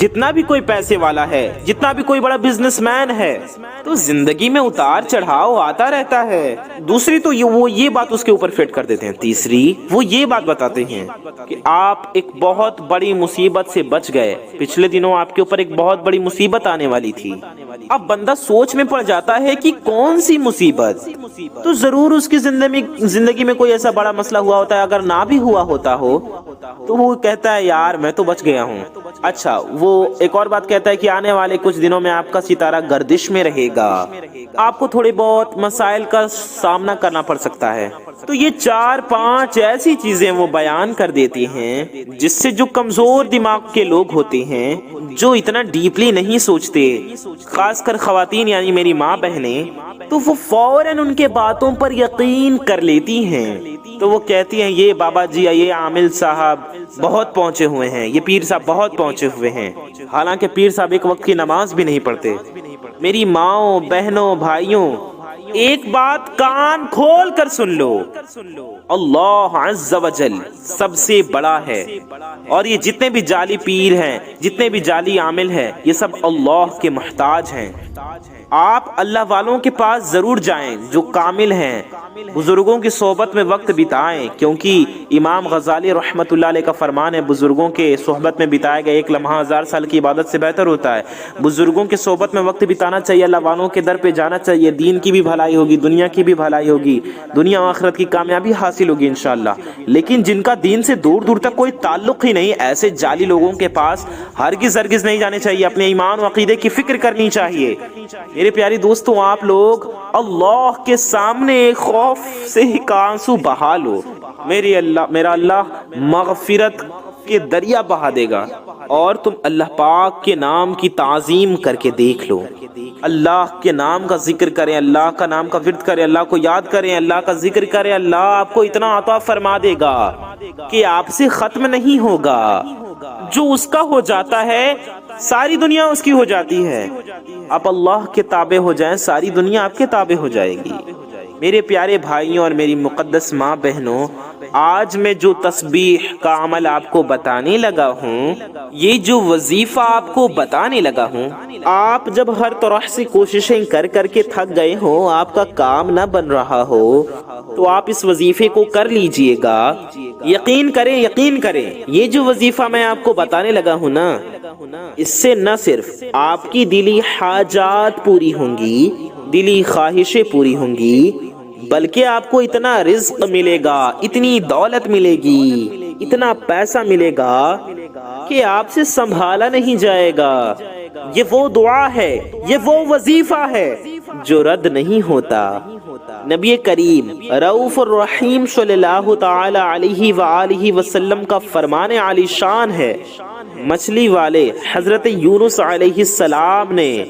جتنا بھی کوئی پیسے والا ہے، جتنا بھی کوئی بڑا بزنس مین ہے، تو زندگی میں اتار چڑھاؤ آتا رہتا ہے۔ دوسری تو وہ یہ بات اس کے اوپر فٹ کر دیتے ہیں۔ تیسری وہ یہ بات بتاتے ہیں کہ آپ ایک بہت بڑی مصیبت سے بچ گئے، پچھلے دنوں آپ کے اوپر ایک بہت بڑی مصیبت آنے والی تھی۔ اب بندہ سوچ میں پڑ جاتا ہے کہ کون سی مصیبت، تو ضرور اس کی زندگی میں کوئی ایسا بڑا مسئلہ ہوا ہوتا ہے، اگر نہ بھی ہوا ہوتا ہو تو وہ کہتا ہے یار میں تو بچ گیا ہوں۔ اچھا، وہ ایک اور بات کہتا ہے کہ آنے والے کچھ دنوں میں آپ کا ستارہ گردش میں رہے گا، آپ کو تھوڑے بہت مسائل کا سامنا کرنا پڑ سکتا ہے۔ تو یہ 4-5 ایسی چیزیں وہ بیان کر دیتی ہیں جس سے جو کمزور دماغ کے لوگ ہوتے ہیں، جو اتنا ڈیپلی نہیں سوچتے، خاص کر خواتین یعنی میری ماں بہنیں، تو وہ فوراً ان کے باتوں پر یقین کر لیتی ہیں۔ تو وہ کہتی ہیں یہ بابا جی، یہ عامل صاحب بہت پہنچے ہوئے ہیں، یہ پیر صاحب بہت پہنچے ہوئے ہیں، حالانکہ پیر صاحب ایک وقت کی نماز بھی نہیں پڑھتے۔ میری ماؤں، بہنوں، بھائیوں، ایک بات کان کھول کر سن لو، اللہ عز و جل سب سے بڑا ہے، اور یہ جتنے بھی جعلی پیر ہیں، جتنے بھی جعلی عامل ہیں، یہ سب اللہ کے محتاج ہیں۔ آپ اللہ والوں کے پاس ضرور جائیں جو کامل ہیں، بزرگوں کی صحبت میں وقت بتائیں، کیونکہ امام غزالی رحمت اللہ علیہ کا فرمان ہے بزرگوں کے صحبت میں بتایا گیا 1 لمحہ 1000 سال کی عبادت سے بہتر ہوتا ہے۔ بزرگوں کے صحبت میں وقت بتانا چاہیے، اللہ والوں کے در پہ جانا چاہیے، دین کی بھی بھلائی ہوگی، دنیا کی بھی بھلائی ہوگی، دنیا و آخرت کی کامیابی حاصل ہوگی انشاءاللہ۔ لیکن جن کا دین سے دور دور تک کوئی تعلق ہی نہیں، ایسے جعلی لوگوں کے پاس ہرگز نہیں جانے چاہیے، اپنے ایمان و عقیدے کی فکر کرنی چاہیے۔ میرے پیاری دوستوں، آپ لوگ اللہ کے سامنے خوف سے ہی آنسو بہا لو، میرا اللہ مغفرت کے دریا بہا دے گا، اور تم اللہ پاک کے نام کی تعظیم کر کے دیکھ لو، اللہ کے نام کا ذکر کریں، اللہ کا نام کا ورد کریں، اللہ کو یاد کریں، اللہ کا ذکر کریں، اللہ آپ کو اتنا عطا فرما دے گا کہ آپ سے ختم نہیں ہوگا۔ جو اس کا ہو جاتا ہے ساری دنیا اس کی ہو جاتی ہے، آپ اللہ کے تابع ہو جائیں، ساری دنیا آپ کے تابع ہو جائے گی۔ میرے پیارے بھائیوں اور میری مقدس ماں بہنوں، آج میں جو تسبیح کا عمل آپ کو بتانے لگا ہوں، یہ جو وظیفہ آپ کو بتانے لگا ہوں، آپ جب ہر طرح سے کوششیں کر کے تھک گئے ہو، آپ کا کام نہ بن رہا ہو، تو آپ اس وظیفے کو کر لیجئے گا۔ یقین کریں، یہ جو وظیفہ میں آپ کو بتانے لگا ہوں نا، اس سے نہ صرف آپ کی دلی حاجات پوری ہوں گی، دلی خواہشیں پوری ہوں گی، بلکہ آپ کو اتنا رزق ملے گا، اتنی دولت ملے گی، اتنا پیسہ ملے گا کہ آپ سے سنبھالا نہیں جائے گا۔ یہ وہ دعا ہے، یہ وہ وظیفہ ہے جو رد نہیں ہوتا۔ نبی کریم رؤوف الرحیم صلی اللہ تعالی علیہ وآلہ وسلم کا فرمان عالی شان ہے، مچھلی والے حضرت یونس علیہ السلام نے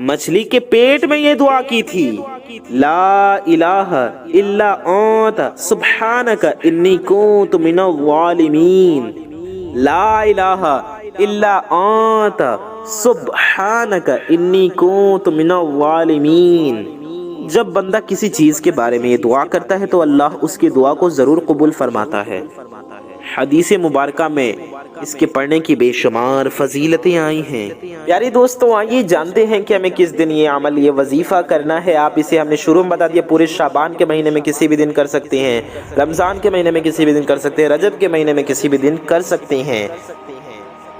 مچھلی کے پیٹ میں یہ دعا کی تھی، لا الہ الا انت سبحانک انی کنت من الظالمین، لا الہ الا انت سبحانک انی کنت من الظالمین۔ جب بندہ کسی چیز کے بارے میں یہ دعا کرتا ہے تو اللہ اس کی دعا کو ضرور قبول فرماتا ہے۔ حدیث مبارکہ میں اس کے پڑھنے کی بے شمار فضیلتیں آئی ہیں۔ پیارے دوستوں، آئیے جانتے ہیں کہ ہمیں کس دن یہ عمل، یہ وظیفہ کرنا ہے۔ آپ اسے ہم نے شروع میں بتا دیا، پورے شعبان کے مہینے میں کسی بھی دن کر سکتے ہیں، رمضان کے مہینے میں کسی بھی دن کر سکتے ہیں، رجب کے مہینے میں کسی بھی دن کر سکتے ہیں،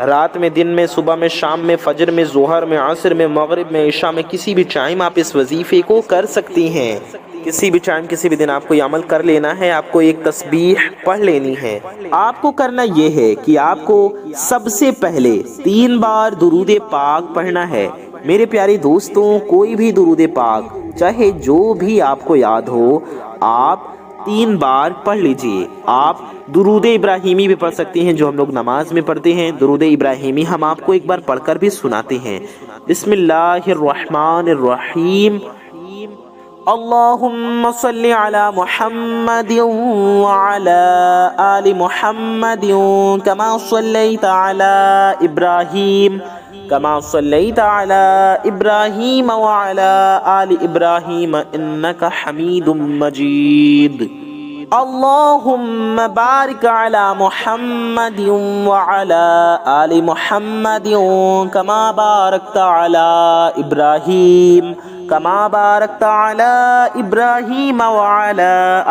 رات میں، دن میں، صبح میں، شام میں، فجر میں، ظہر میں، عصر میں، مغرب میں، عشاء میں، کسی بھی ٹائم آپ اس وظیفے کو کر سکتی ہیں۔ کسی بھی ٹائم، کسی بھی دن آپ کو یہ عمل کر لینا ہے، آپ کو ایک تسبیح پڑھ لینی ہے۔ آپ کو کرنا یہ ہے کہ آپ کو سب سے پہلے 3 بار درود پاک پڑھنا ہے۔ میرے پیارے دوستوں، کوئی بھی درود پاک چاہے جو بھی آپ کو یاد ہو، آپ 3 بار پڑھ لیجئے۔ آپ درود ابراہیمی بھی پڑھ سکتے ہیں جو ہم لوگ نماز میں پڑھتے ہیں۔ درود ابراہیمی ہم آپ کو ایک بار پڑھ کر بھی سناتے ہیں۔ بسم اللہ الرحمن الرحیم، اللہم صلی علی محمد وعلی آل محمد کما صلیت علی ابراہیم صلیت علی ابراہیم وعلی آل ابراہیم انک حمید مجید۔ اللہم بارک علی محمد وعلی آل محمد کما بارکت علی ابراہیم وعلی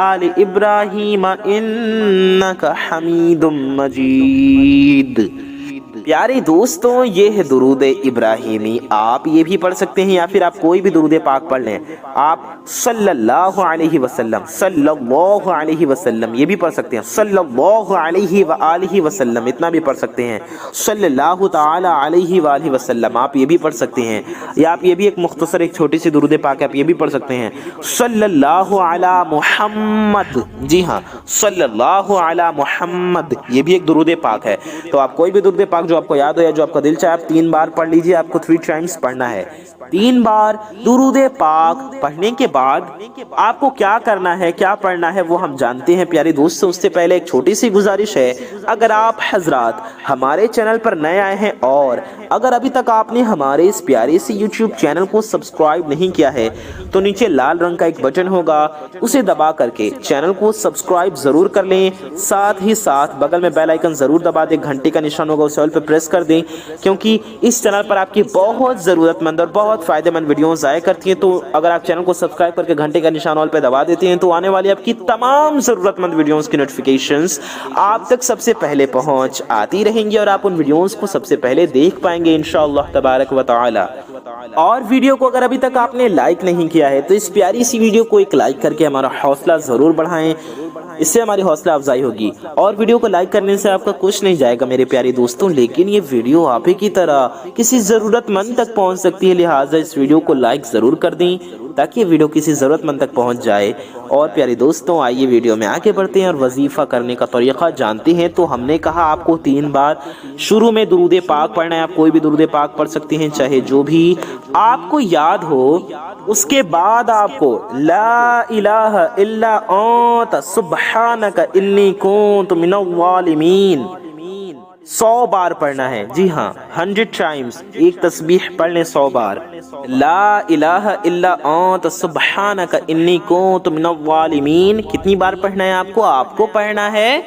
آل ابراہیم انک حمید مجید۔ پیارے دوستوں، یہ ہے درود ابراہیمی۔ آپ یہ بھی پڑھ سکتے ہیں یا پھر آپ کوئی بھی درود پاک پڑھ لیں۔ آپ صلی اللہ علیہ وسلم یہ بھی پڑھ سکتے ہیں، صلی اللہ علیہ وآلہ وسلم اتنا بھی پڑھ سکتے ہیں، صلی اللہ تعالی علیہ وآلہ وسلم آپ یہ بھی پڑھ سکتے ہیں، یا آپ یہ بھی ایک مختصر ایک چھوٹی سی درود پاک آپ یہ بھی پڑھ سکتے ہیں، صلی اللہ علی محمد، جی ہاں صلی اللہ علی محمد یہ بھی ایک درود پاک ہے۔ تو آپ کوئی بھی درود پاک جو آپ کو یاد ہو یا جو آپ کا دل چاہے آپ 3 بار پڑھ لیجئے، آپ کو 3 ٹائمز پڑھنا ہے۔ 3 بار درود پاک پڑھنے کے بعد آپ کو کیا کرنا ہے، کیا پڑھنا ہے وہ ہم جانتے ہیں پیارے دوستوں۔ اس سے پہلے ایک چھوٹی سی گزارش ہے، اگر آپ حضرات ہمارے چینل پر نئے آئے ہیں اور اگر ابھی تک آپ نے ہمارے اس پیارے سے یوٹیوب چینل کو سبسکرائب نہیں کیا ہے تو نیچے لال رنگ کا ایک بٹن ہوگا، اسے دبا کر کے چینل کو سبسکرائب ضرور کر لیں، ساتھ ہی ساتھ بغل میں بیل آئیکن ضرور دبا دیں، گھنٹی کا نشان ہوگا اسے آل پہ پریس کر دیں، کیونکہ اس چینل پر آپ کی بہت ضرورت مند اور بہت فائدہ مند ویڈیوز آیا کرتی ہیں۔ تو اگر آپ چینل کو سبسکرائب کر کے گھنٹے کا نشان آل پہ دبا دیتے ہیں تو آنے والی آپ کی تمام ضرورت مند ویڈیوز کی نوٹیفیکیشنز آپ تک سب سے پہلے پہنچ آتی رہیں گی اور آپ ان ویڈیوز کو سب سے پہلے دیکھ پائیں گے انشاءاللہ تبارک و تعالی۔ اور ویڈیو کو اگر ابھی تک آپ نے لائک نہیں کیا ہے تو اس پیاری سی ویڈیو کو ایک لائک کر کے ہمارا حوصلہ ضرور بڑھائیں، اس سے ہماری حوصلہ افزائی ہوگی۔ اور ویڈیو کو لائک کرنے سے آپ کا کچھ نہیں جائے گا میرے پیارے دوستوں، لیکن یہ ویڈیو آپ ہی کی طرح کسی ضرورت مند تک پہنچ سکتی ہے، لہٰذا اس ویڈیو کو لائک ضرور کر دیں تاکہ یہ ویڈیو کسی ضرورت مند تک پہنچ جائے۔ اور پیارے دوستوں آئیے ویڈیو میں آگے بڑھتے ہیں اور وظیفہ کرنے کا طریقہ جانتے ہیں۔ تو ہم نے کہا آپ کو 3 بار شروع میں درود پاک پڑھنا ہے، آپ کوئی بھی درود پاک پڑھ سکتے ہیں چاہے جو بھی آپ کو یاد ہو۔ اس کے بعد آپ کو لا الہ الا انت سبحانک انی کنت من الظالمین 100 بار پڑھنا ہے، جی ہاں 100 ٹائمز، ایک تسبیح پڑھ لیں 100 بار، لا الہ الا انت سبحانک انی کنت من الظالمین کتنی بار پڑھنا ہے آپ کو پڑھنا ہے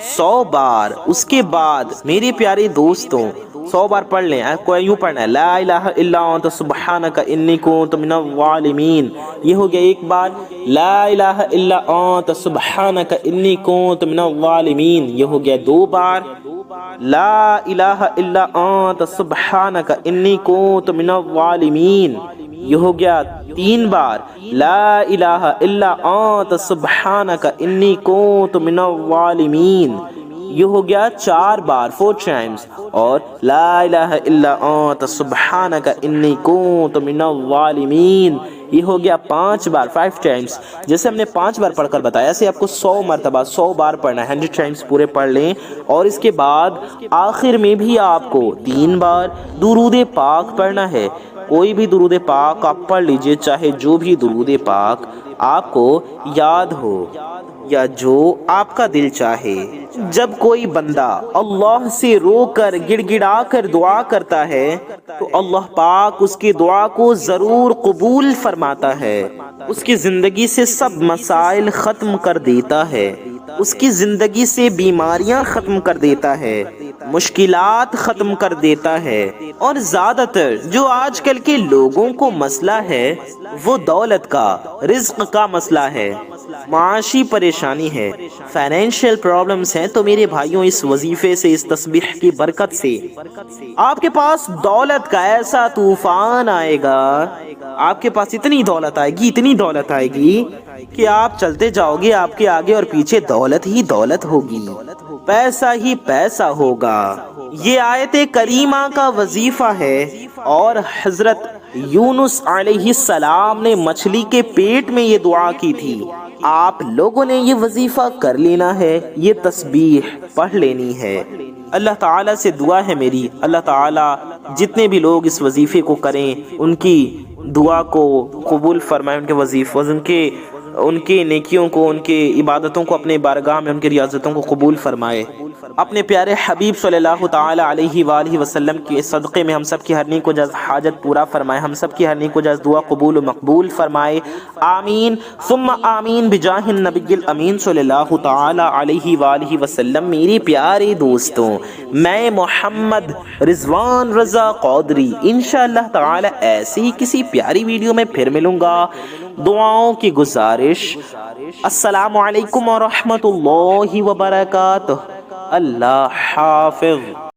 100 بار۔ اس کے بعد میرے پیارے دوستوں 100 بار پڑھ لیں، کوئی یوں پڑھنا ہے لا الہ الا انت سبحانک انی کنت من الظالمین، یہ ہو گیا ایک بار۔ لا الہ الا انت سبحانک انی کنت من الظالمین یہ ہو گیا 2 بار۔ لا الہ الا انت سبحانک انی کنت من الظالمین یہ ہو گیا 3 بار۔ لا الہ الا انت سبحانک انی کنت من الظالمین یہ ہو گیا 4 بار 4 ٹائمز۔ اور لا الہ الا انت سبحانک انی کنت من الظالمین یہ ہو گیا 5 بار 5 ٹائمز۔ جیسے ہم نے 5 بار پڑھ کر بتایا سے آپ کو 100 مرتبہ 100 بار پڑھنا ہے، 100 ٹائمز پورے پڑھ لیں۔ اور اس کے بعد آخر میں بھی آپ کو 3 بار درود پاک پڑھنا ہے، کوئی بھی درود پاک آپ پڑھ لیجئے چاہے جو بھی درود پاک آپ کو یاد ہو یا جو آپ کا دل چاہے۔ جب کوئی بندہ اللہ سے رو کر گڑ گڑا کر دعا کرتا ہے تو اللہ پاک اس کی دعا کو ضرور قبول فرماتا ہے، اس کی زندگی سے سب مسائل ختم کر دیتا ہے، اس کی زندگی سے بیماریاں ختم کر دیتا ہے، مشکلات ختم کر دیتا ہے۔ اور زیادہ تر جو آج کل کے لوگوں کو مسئلہ ہے وہ دولت کا، رزق کا مسئلہ ہے، معاشی پریشانی ہے، فائنینشیل پرابلمز ہیں، تو میرے بھائیوں اس وظیفے سے، اس تسبیح کی برکت سے آپ کے پاس دولت کا ایسا طوفان آئے گا، آپ کے پاس اتنی دولت آئے گی، اتنی دولت آئے گی کہ آپ چلتے جاؤ گے، آپ کے آگے اور پیچھے دولت ہی دولت ہوگی، پیسہ ہی پیسہ ہوگا۔ یہ آیت کریمہ کا وظیفہ ہے اور حضرت یونس علیہ السلام نے مچھلی کے پیٹ میں یہ دعا کی تھی۔ آپ لوگوں نے یہ وظیفہ کر لینا ہے، یہ تسبیح پڑھ لینی ہے۔ اللہ تعالیٰ سے دعا ہے میری، اللہ تعالیٰ جتنے بھی لوگ اس وظیفے کو کریں ان کی دعا کو قبول فرمائے، ان کے وظیفوں، ان کے نیکیوں کو، ان کے عبادتوں کو اپنے بارگاہ میں، ان کی ریاضتوں کو قبول فرمائے۔ اپنے پیارے حبیب صلی اللہ تعالی علیہ وآلہ وسلم کے صدقے میں ہم سب کی ہر نیک و جائز حاجت پورا فرمائے، ہم سب کی ہر نیک و جائز دعا قبول و مقبول فرمائے، آمین ثم آمین بجاہ النبی الامین صلی اللہ تعالی علیہ وآلہ وسلم۔ میری پیارے دوستوں، میں محمد رضوان رضا قادری انشاءاللہ تعالی ایسی ہی کسی پیاری ویڈیو میں پھر ملوں گا۔ دعاؤں کی گزارش، السلام علیکم ورحمۃ اللہ وبرکاتہ، اللہ حافظ۔